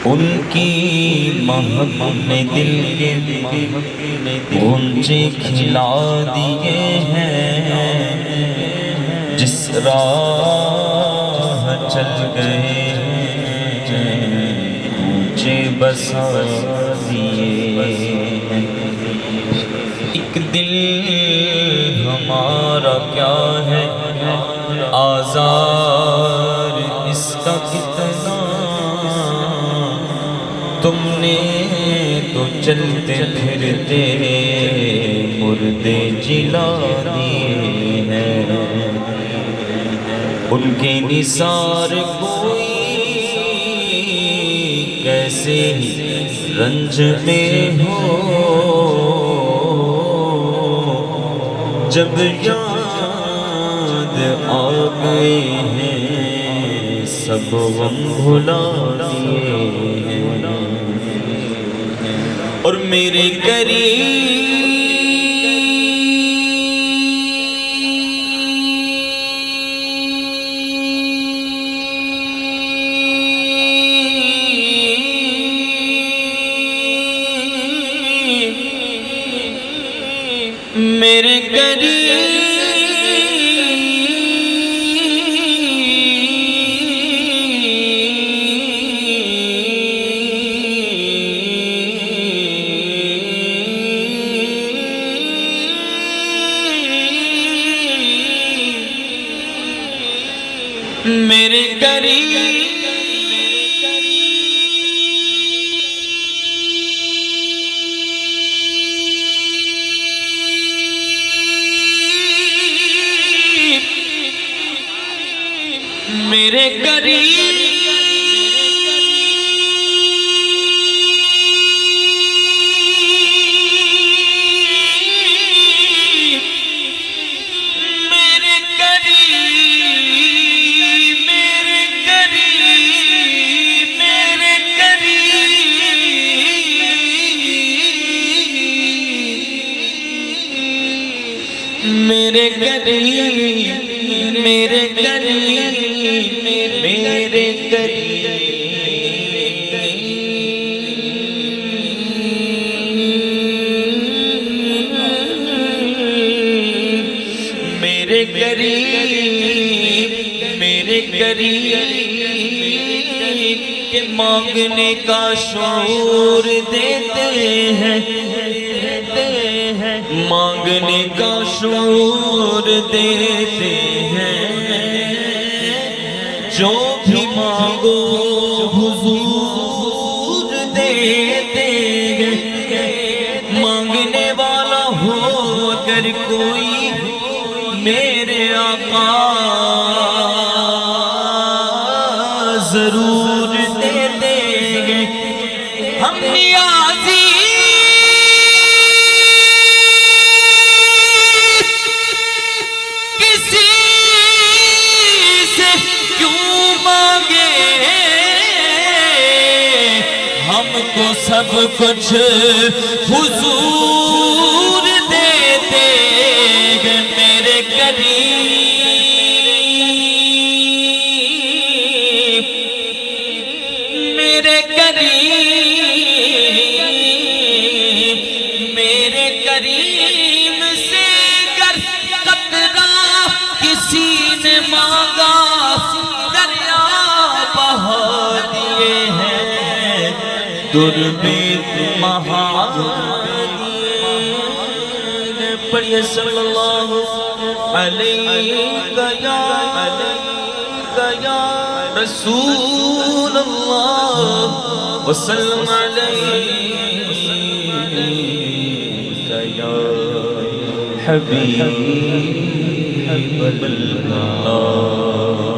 ان کی مہک نے دل کے غنچے کھلا دیے ہیں، جس راہ چل گئے اونچے بسا دیے ہیں۔ ایک دل ہمارا کیا ہے آزار اس کا کتنا، تم نے تو چلتے پھرتے مردے جلا دیے ہیں۔ ان کے نثار کوئی کیسے ہی رنج میں ہو، جب یاد آ گئے ہیں سب غم بھلا دیے ہیں۔ اور میرے میرے کے مانگنے کا شعور دیتے ہیں، مانگنے کا شعور دیتے ہیں، جو بھی مانگو حضور دیتے ہیں۔ مانگنے والا ہو اگر کوئی میرے آقا ضرور دے دیں گے۔ ہم نیازی کسی سے کیوں مانگے، ہم کو سب کچھ حضور دے دیں گے۔ میرے کریم سے گر قطرہ کسی نے مانگا، دریا بہا دیے ہیں، دربیت مہانے۔ پڑھیے صلی اللہ علیہ یا رسول اللہ وسلم علیہ یا حبیب اللہ۔